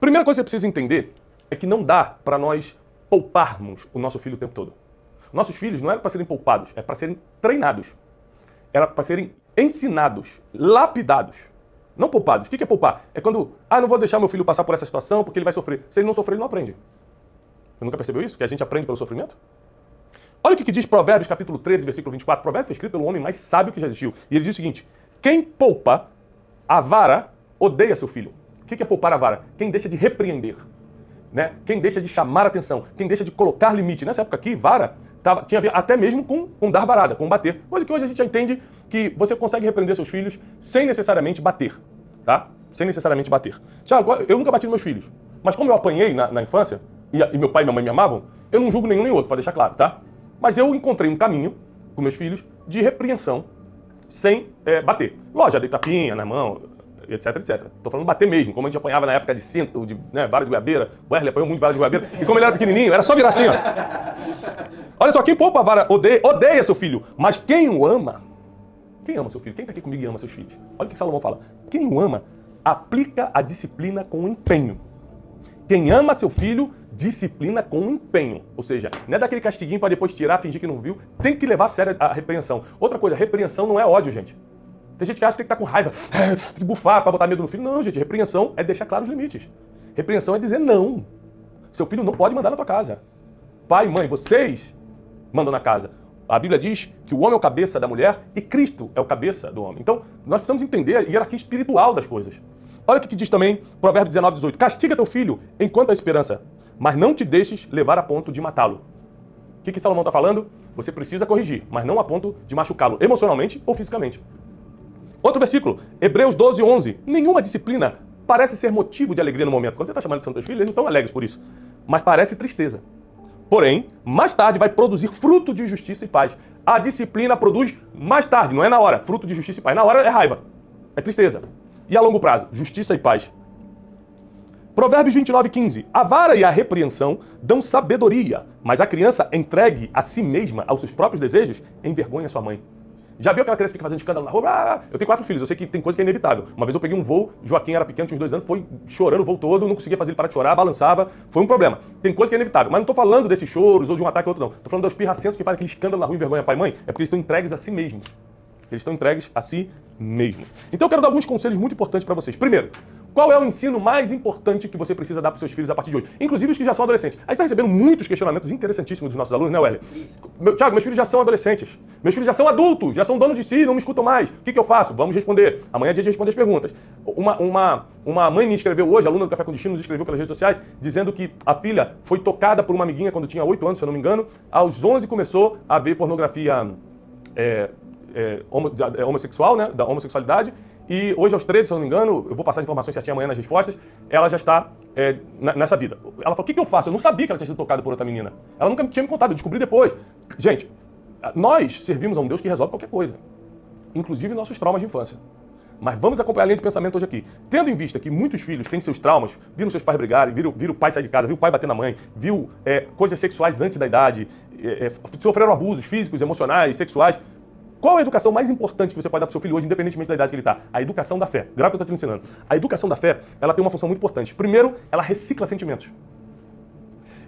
Primeira coisa que você precisa entender é que não dá para nós pouparmos o nosso filho o tempo todo. Nossos filhos não eram para serem poupados, é para serem treinados. Era para serem ensinados, lapidados. Não poupados. O que é poupar? É quando, não vou deixar meu filho passar por essa situação porque ele vai sofrer. Se ele não sofrer, ele não aprende. Você nunca percebeu isso? Que a gente aprende pelo sofrimento? Olha o que diz Provérbios, capítulo 13, versículo 24. Provérbios foi escrito pelo homem mais sábio que já existiu. E ele diz o seguinte: quem poupa a vara odeia seu filho. O que é poupar a vara? Quem deixa de repreender. Né? Quem deixa de chamar a atenção. Quem deixa de colocar limite. Nessa época aqui, vara tinha a ver até mesmo com dar varada, com bater. Coisa que hoje a gente já entende que você consegue repreender seus filhos sem necessariamente bater. Tá? Sem necessariamente bater. Tiago, eu nunca bati nos meus filhos. Mas como eu apanhei na infância, e meu pai e minha mãe me amavam, eu não julgo nenhum nem outro, para deixar claro, tá? Mas eu encontrei um caminho com meus filhos de repreensão sem bater. Lógico, dei tapinha na mão, etc, etc. Tô falando bater mesmo, como a gente apanhava na época de cinto, de vara de goiabeira. O Wesley apanhou muito de vara de goiabeira. E como ele era pequenininho, era só virar assim, ó. Olha só, quem poupa a vara odeia seu filho. Mas quem o ama... Quem ama seu filho? Quem tá aqui comigo e ama seus filhos? Olha o que Salomão fala. Quem o ama, aplica a disciplina com empenho. Quem ama seu filho, disciplina com empenho. Ou seja, não é daquele castiguinho para depois tirar, fingir que não viu. Tem que levar a sério a repreensão. Outra coisa, repreensão não é ódio, gente. Tem gente que acha que tem que estar com raiva, tem que bufar para botar medo no filho. Não, gente, repreensão é deixar claros os limites. Repreensão é dizer não. Seu filho não pode mandar na tua casa. Pai, mãe, vocês mandam na casa. A Bíblia diz que o homem é o cabeça da mulher e Cristo é o cabeça do homem. Então, nós precisamos entender a hierarquia espiritual das coisas. Olha o que diz também Provérbios 19, 18. Castiga teu filho enquanto há esperança, mas não te deixes levar a ponto de matá-lo. O que Salomão está falando? Você precisa corrigir, mas não a ponto de machucá-lo emocionalmente ou fisicamente. Outro versículo, Hebreus 12, 11. Nenhuma disciplina parece ser motivo de alegria no momento. Quando você está chamando de seus filhos, eles não estão alegres por isso. Mas parece tristeza. Porém, mais tarde vai produzir fruto de justiça e paz. A disciplina produz mais tarde, não é na hora. Fruto de justiça e paz. Na hora é raiva, é tristeza. E a longo prazo, justiça e paz. Provérbios 29, 15. A vara e a repreensão dão sabedoria, mas a criança entregue a si mesma, aos seus próprios desejos, envergonha sua mãe. Já viu aquela criança que fica fazendo escândalo na rua? Eu tenho 4 filhos, eu sei que tem coisa que é inevitável. Uma vez eu peguei um voo, Joaquim era pequeno, tinha uns 2 anos, foi chorando o voo todo, não conseguia fazer ele parar de chorar, balançava, foi um problema. Tem coisa que é inevitável, mas não tô falando desses choros ou de um ataque ou outro, não. Tô falando dos pirracentos que fazem aquele escândalo na rua e envergonha pai e mãe, é porque eles estão entregues a si mesmos. Eles estão entregues a si mesmos. Então eu quero dar alguns conselhos muito importantes para vocês. Primeiro, qual é o ensino mais importante que você precisa dar para os seus filhos a partir de hoje? Inclusive os que já são adolescentes. A gente está recebendo muitos questionamentos interessantíssimos dos nossos alunos, né, Wesley? Tiago, meus filhos já são adolescentes. Meus filhos já são adultos, já são donos de si, não me escutam mais. O que eu faço? Vamos responder. Amanhã é dia de responder as perguntas. Uma mãe me escreveu hoje, aluna do Café com Destino, nos escreveu pelas redes sociais, dizendo que a filha foi tocada por uma amiguinha quando tinha 8 anos, se eu não me engano. Aos 11 começou a ver pornografia homossexual, né, da homossexualidade, e hoje aos 13, se eu não me engano, eu vou passar as informações certinhas amanhã nas respostas, ela já está nessa vida. Ela falou, o que eu faço? Eu não sabia que ela tinha sido tocada por outra menina. Ela nunca tinha me contado, eu descobri depois. Gente, nós servimos a um Deus que resolve qualquer coisa, inclusive nossos traumas de infância. Mas vamos acompanhar a linha de pensamento hoje aqui. Tendo em vista que muitos filhos têm seus traumas, viram seus pais brigarem, viram o pai sair de casa, viu o pai bater na mãe, viu coisas sexuais antes da idade, sofreram abusos físicos, emocionais, sexuais. Qual é a educação mais importante que você pode dar para o seu filho hoje, independentemente da idade que ele está? A educação da fé. Grave o que eu estou te ensinando. A educação da fé, ela tem uma função muito importante. Primeiro, ela recicla sentimentos.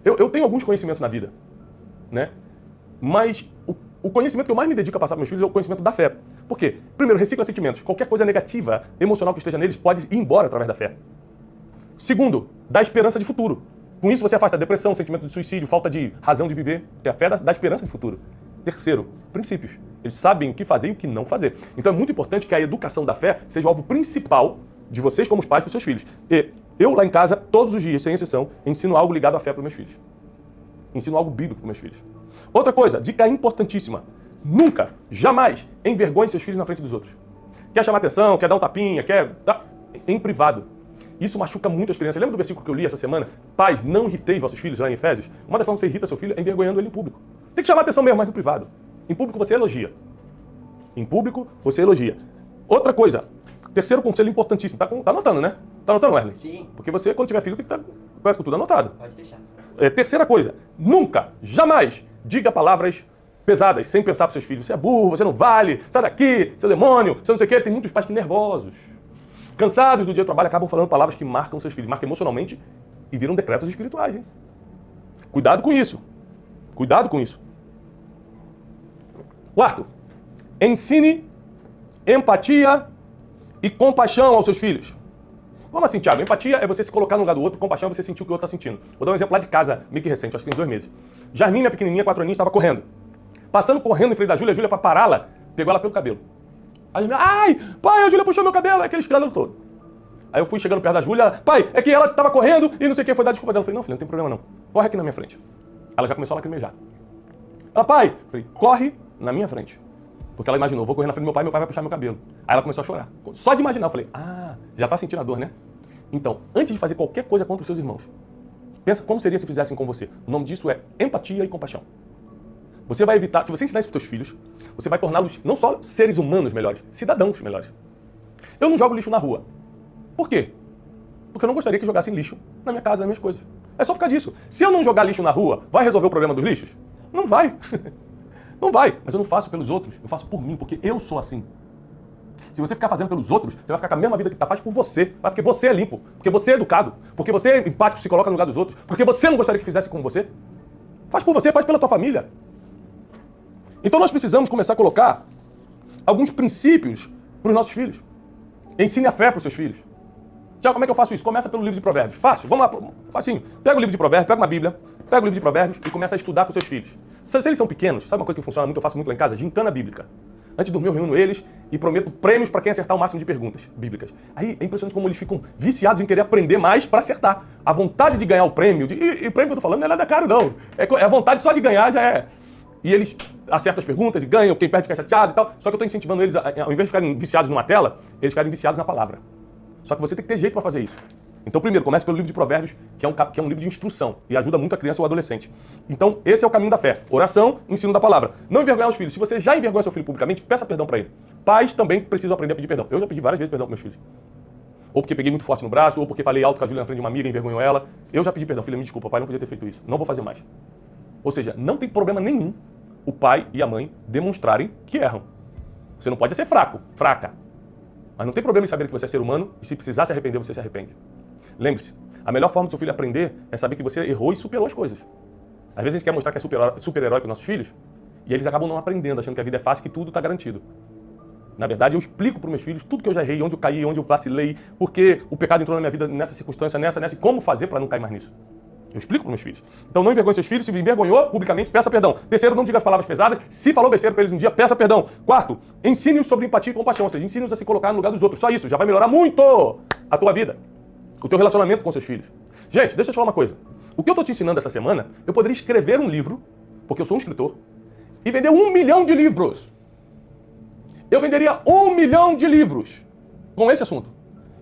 Eu tenho alguns conhecimentos na vida, né? Mas o conhecimento que eu mais me dedico a passar para meus filhos é o conhecimento da fé. Por quê? Primeiro, recicla sentimentos. Qualquer coisa negativa, emocional que esteja neles, pode ir embora através da fé. Segundo, dá esperança de futuro. Com isso você afasta a depressão, sentimento de suicídio, falta de razão de viver. Porque a fé dá esperança de futuro. Terceiro, princípios. Eles sabem o que fazer e o que não fazer. Então é muito importante que a educação da fé seja o alvo principal de vocês como os pais para os seus filhos. E eu lá em casa, todos os dias, sem exceção, ensino algo ligado à fé para os meus filhos. Ensino algo bíblico para os meus filhos. Outra coisa, dica importantíssima. Nunca, jamais, envergonhe seus filhos na frente dos outros. Quer chamar atenção, quer dar um tapinha, quer... em privado. Isso machuca muito as crianças. Lembra do versículo que eu li essa semana? Pais, não irriteis vossos filhos, lá em Efésios. Uma das formas que você irrita seu filho é envergonhando ele em público. Tem que chamar atenção mesmo, mas no privado. Em público você elogia. Em público você elogia. Outra coisa, terceiro conselho importantíssimo. Tá anotando, né? Tá anotando, Wesley? Sim. Porque você, quando tiver filho, tem que estar com tudo anotado. Pode deixar. Terceira coisa, nunca, jamais diga palavras pesadas sem pensar para seus filhos. Você é burro, você não vale, sai daqui, seu demônio, você não sei o quê. Tem muitos pais que nervosos. cansados do dia do trabalho, acabam falando palavras que marcam seus filhos, marcam emocionalmente e viram decretos espirituais, hein? Cuidado com isso. Cuidado com isso. Quarto, ensine empatia e compaixão aos seus filhos. Como assim, Thiago? Empatia é você se colocar no lugar do outro, compaixão é você sentir o que o outro está sentindo. Vou dar um exemplo lá de casa, meio que recente, acho que tem 2 meses. Jasmine, a pequenininha, 4 aninhos, estava correndo. Passando correndo em frente da Júlia, a Júlia, para pará-la, pegou ela pelo cabelo. A Jasmine, ai, pai, a Júlia puxou meu cabelo, aquele escândalo todo. Aí eu fui chegando perto da Júlia, pai, é que ela estava correndo e não sei o que, foi dar desculpa dela. Eu falei, não, filha, não tem problema não. Corre aqui na minha frente. Ela já começou a lacrimejar. Ela, pai, eu falei, corre na minha frente. Porque ela imaginou, vou correr na frente do meu pai vai puxar meu cabelo. Aí ela começou a chorar. Só de imaginar, eu falei, já tá sentindo a dor, né? Então, antes de fazer qualquer coisa contra os seus irmãos, pensa como seria se fizessem com você. O nome disso é empatia e compaixão. Você vai evitar, se você ensinar isso para os seus filhos, você vai torná-los não só seres humanos melhores, cidadãos melhores. Eu não jogo lixo na rua. Por quê? Porque eu não gostaria que jogassem lixo na minha casa, nas minhas coisas. É só por causa disso. Se eu não jogar lixo na rua, vai resolver o problema dos lixos? Não vai. Não vai. Mas eu não faço pelos outros, eu faço por mim, porque eu sou assim. Se você ficar fazendo pelos outros, você vai ficar com a mesma vida que faz por você. Porque você é limpo, porque você é educado, porque você é empático, se coloca no lugar dos outros, porque você não gostaria que fizesse com você. Faz por você, faz pela tua família. Então nós precisamos começar a colocar alguns princípios para os nossos filhos. Ensine a fé para os seus filhos. Já como é que eu faço isso? Começa pelo livro de Provérbios. Fácil, vamos lá, facinho. Pega o livro de Provérbios, pega uma Bíblia, pega o livro de Provérbios e começa a estudar com seus filhos. Se eles são pequenos, sabe uma coisa que funciona muito, eu faço muito lá em casa? Gincana bíblica. Antes de dormir eu reúno eles e prometo prêmios para quem acertar o máximo de perguntas bíblicas. Aí é impressionante como eles ficam viciados em querer aprender mais para acertar. A vontade de ganhar o prêmio, e o prêmio que eu tô falando não é nada caro não. É a vontade só de ganhar já é. E eles acertam as perguntas e ganham, quem perde fica chateado e tal. Só que eu estou incentivando eles, ao invés de ficarem viciados numa tela, eles ficarem viciados na palavra. Só que você tem que ter jeito para fazer isso. Então, primeiro, comece pelo livro de Provérbios, que é um livro de instrução e ajuda muito a criança ou adolescente. Então, esse é o caminho da fé. Oração, ensino da palavra. Não envergonhar os filhos. Se você já envergonha seu filho publicamente, peça perdão para ele. Pais também precisam aprender a pedir perdão. Eu já pedi várias vezes perdão para meus filhos. Ou porque peguei muito forte no braço, ou porque falei alto com a Júlia na frente de uma amiga e envergonhou ela. Eu já pedi perdão. Filha, me desculpa, pai, não podia ter feito isso. Não vou fazer mais. Ou seja, não tem problema nenhum o pai e a mãe demonstrarem que erram. Você não pode ser fraco, fraca. Mas não tem problema em saber que você é ser humano e se precisar se arrepender, você se arrepende. Lembre-se, a melhor forma do seu filho aprender é saber que você errou e superou as coisas. Às vezes a gente quer mostrar que é super-herói para os nossos filhos e eles acabam não aprendendo, achando que a vida é fácil, que tudo está garantido. Na verdade, eu explico para os meus filhos tudo que eu já errei, onde eu caí, onde eu vacilei, porque o pecado entrou na minha vida nessa circunstância, nessa, e como fazer para não cair mais nisso. Eu explico para os meus filhos. Então não envergonhe seus filhos, se envergonhou publicamente, peça perdão. Terceiro, não diga as palavras pesadas. Se falou besteira para eles um dia, peça perdão. Quarto, ensine-os sobre empatia e compaixão, ou seja, ensine-os a se colocar no lugar dos outros. Só isso, já vai melhorar muito a tua vida, o teu relacionamento com seus filhos. Gente, deixa eu te falar uma coisa. O que eu estou te ensinando essa semana, eu poderia escrever um livro, porque eu sou um escritor, e vender 1 milhão de livros. Eu venderia 1 milhão de livros com esse assunto.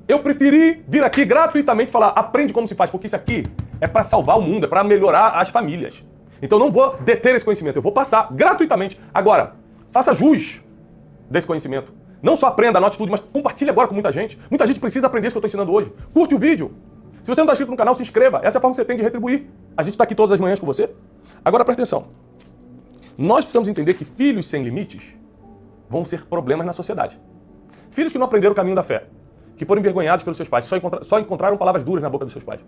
Eu preferi vir aqui gratuitamente falar, aprende como se faz, porque isso aqui é para salvar o mundo, é para melhorar as famílias. Então eu não vou deter esse conhecimento, eu vou passar gratuitamente. Agora, faça jus desse conhecimento. Não só aprenda, anote tudo, mas compartilhe agora com muita gente. Muita gente precisa aprender isso que eu estou ensinando hoje. Curte o vídeo. Se você não está inscrito no canal, se inscreva. Essa é a forma que você tem de retribuir. A gente está aqui todas as manhãs com você. Agora presta atenção. Nós precisamos entender que filhos sem limites vão ser problemas na sociedade. Filhos que não aprenderam o caminho da fé, que foram envergonhados pelos seus pais, só encontraram palavras duras na boca dos seus pais,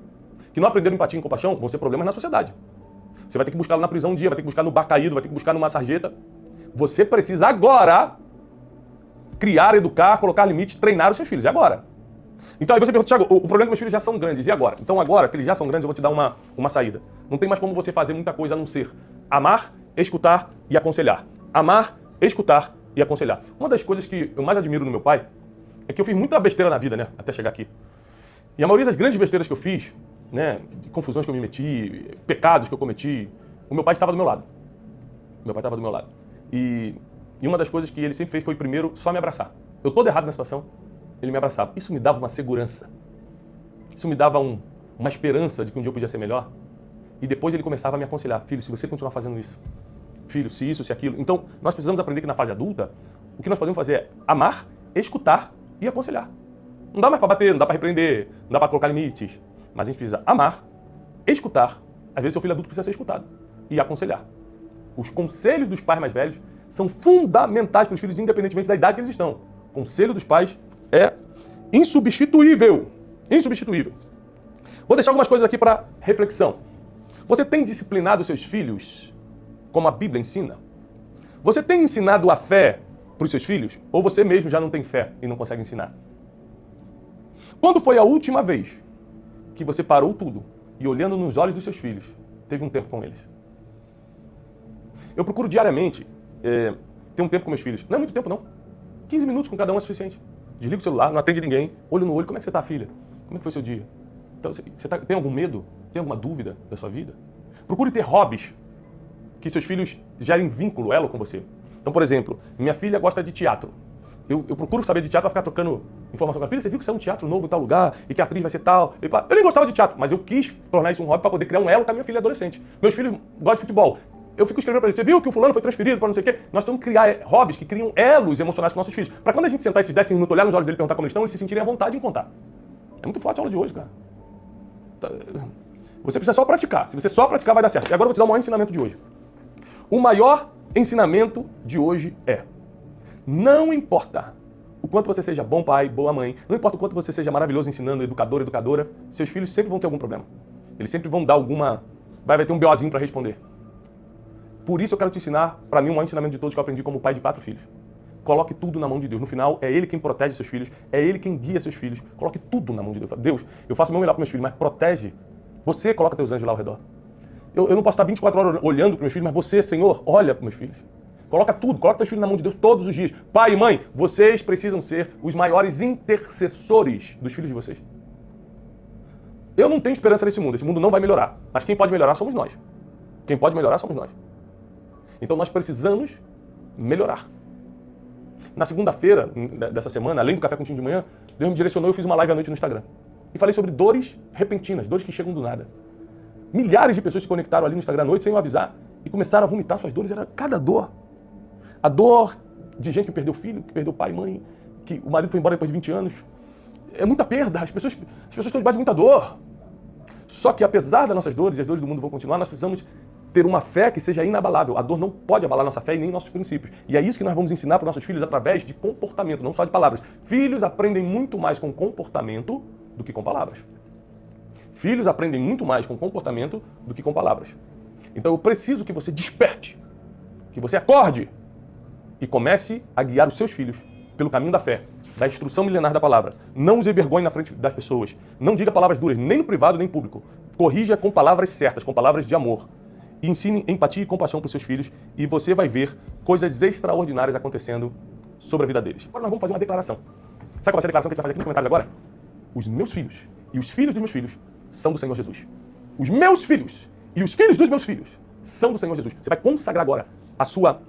que não aprenderam empatia e compaixão, vão ser problemas na sociedade. Você vai ter que buscá-lo na prisão um dia, vai ter que buscar no bar caído, vai ter que buscar numa sarjeta. Você precisa agora criar, educar, colocar limites, treinar os seus filhos. E agora? Então aí você pergunta, Thiago, o problema é que meus filhos já são grandes. E agora? Então agora que eles já são grandes, eu vou te dar uma saída. Não tem mais como você fazer muita coisa a não ser amar, escutar e aconselhar. Amar, escutar e aconselhar. Uma das coisas que eu mais admiro no meu pai é que eu fiz muita besteira na vida, né? Até chegar aqui. E a maioria das grandes besteiras que eu fiz, né? Confusões que eu me meti, pecados que eu cometi, o meu pai estava do meu lado. Meu pai estava do meu lado. E uma das coisas que ele sempre fez foi, primeiro, só me abraçar. Eu todo errado na situação, ele me abraçava. Isso me dava uma segurança. Isso me dava uma esperança de que um dia eu podia ser melhor. E depois ele começava a me aconselhar. Filho, se você continuar fazendo isso, filho, se isso, se aquilo. Então, nós precisamos aprender que na fase adulta, o que nós podemos fazer é amar, escutar e aconselhar. Não dá mais para bater, não dá para repreender, não dá para colocar limites. Mas a gente precisa amar, escutar. Às vezes seu filho adulto precisa ser escutado. E aconselhar. Os conselhos dos pais mais velhos são fundamentais para os filhos, independentemente da idade que eles estão. O conselho dos pais é insubstituível. Insubstituível. Vou deixar algumas coisas aqui para reflexão. Você tem disciplinado seus filhos como a Bíblia ensina? Você tem ensinado a fé para os seus filhos? Ou você mesmo já não tem fé e não consegue ensinar? Quando foi a última vez que você parou tudo e, olhando nos olhos dos seus filhos, teve um tempo com eles? Eu procuro diariamente ter um tempo com meus filhos. Não é muito tempo, não. 15 minutos com cada um é suficiente. Desliga o celular, não atende ninguém, olho no olho. Como é que você está, filha? Como é que foi o seu dia? Então, tem algum medo? Tem alguma dúvida da sua vida? Procure ter hobbies que seus filhos gerem vínculo, elo com você. Então, por exemplo, minha filha gosta de teatro. Eu procuro saber de teatro para ficar trocando informação com a filha. Você viu que isso é um teatro novo em tal lugar e que a atriz vai ser tal? Eu nem gostava de teatro, mas eu quis tornar isso um hobby para poder criar um elo com a minha filha adolescente. Meus filhos gostam de futebol. Eu fico escrevendo para eles. Você viu que o fulano foi transferido para não sei o quê? Nós temos que criar hobbies que criam elos emocionais com nossos filhos. Para quando a gente sentar esses 10 minutos, olhar nos olhos dele e perguntar como eles estão, eles se sentirem à vontade em contar. É muito forte a aula de hoje, cara. Você precisa só praticar. Se você só praticar, vai dar certo. E agora eu vou te dar o maior ensinamento de hoje. O maior ensinamento de hoje é: não importa o quanto você seja bom pai, boa mãe, não importa o quanto você seja maravilhoso ensinando, educador, educadora, seus filhos sempre vão ter algum problema. Eles sempre vão dar alguma... Vai ter um BOzinho para responder. Por isso eu quero te ensinar, para mim, o maior ensinamento de todos que eu aprendi como pai de 4 filhos. Coloque tudo na mão de Deus. No final, é Ele quem protege seus filhos, é Ele quem guia seus filhos. Coloque tudo na mão de Deus. Deus, eu faço o meu melhor para meus filhos, mas protege. Você coloca teus anjos lá ao redor. Eu não posso estar 24 horas olhando para meus filhos, mas você, Senhor, olha para meus filhos. Coloca tudo, coloca teus filhos na mão de Deus todos os dias. Pai e mãe, vocês precisam ser os maiores intercessores dos filhos de vocês. Eu não tenho esperança nesse mundo não vai melhorar. Mas quem pode melhorar somos nós. Quem pode melhorar somos nós. Então nós precisamos melhorar. Na segunda-feira dessa semana, além do Café com Tim de manhã, Deus me direcionou e eu fiz uma live à noite no Instagram. E falei sobre dores repentinas, dores que chegam do nada. Milhares de pessoas se conectaram ali no Instagram à noite sem eu avisar e começaram a vomitar suas dores. Era cada dor. A dor de gente que perdeu filho, que perdeu pai e mãe, que o marido foi embora depois de 20 anos. É muita perda, as pessoas estão debaixo de muita dor. Só que apesar das nossas dores, e as dores do mundo vão continuar, nós precisamos ter uma fé que seja inabalável. A dor não pode abalar nossa fé e nem nossos princípios. E é isso que nós vamos ensinar para nossos filhos através de comportamento, não só de palavras. Filhos aprendem muito mais com comportamento do que com palavras. Filhos aprendem muito mais com comportamento do que com palavras. Então eu preciso que você desperte, que você acorde e comece a guiar os seus filhos pelo caminho da fé, da instrução milenar da palavra. Não os envergonhe na frente das pessoas. Não diga palavras duras, nem no privado, nem em público. Corrija com palavras certas, com palavras de amor. E ensine empatia e compaixão para os seus filhos e você vai ver coisas extraordinárias acontecendo sobre a vida deles. Agora nós vamos fazer uma declaração. Sabe qual vai ser a declaração que a gente vai fazer aqui nos comentários agora? Os meus filhos e os filhos dos meus filhos são do Senhor Jesus. Os meus filhos e os filhos dos meus filhos são do Senhor Jesus. Você vai consagrar agora a sua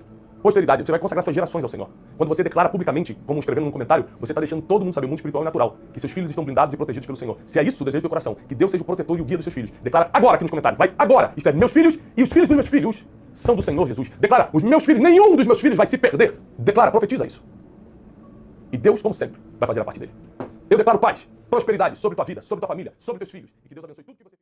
posteridade, você vai consagrar suas gerações ao Senhor. Quando você declara publicamente, como escrevendo num comentário, você está deixando todo mundo saber, o mundo espiritual e natural, que seus filhos estão blindados e protegidos pelo Senhor. Se é isso o desejo do teu coração, que Deus seja o protetor e o guia dos seus filhos. Declara agora aqui nos comentários. Vai agora. Escreve: meus filhos e os filhos dos meus filhos são do Senhor Jesus. Declara: os meus filhos, nenhum dos meus filhos vai se perder. Declara, profetiza isso. E Deus, como sempre, vai fazer a parte dele. Eu declaro paz, prosperidade sobre tua vida, sobre tua família, sobre teus filhos. E que Deus abençoe tudo que você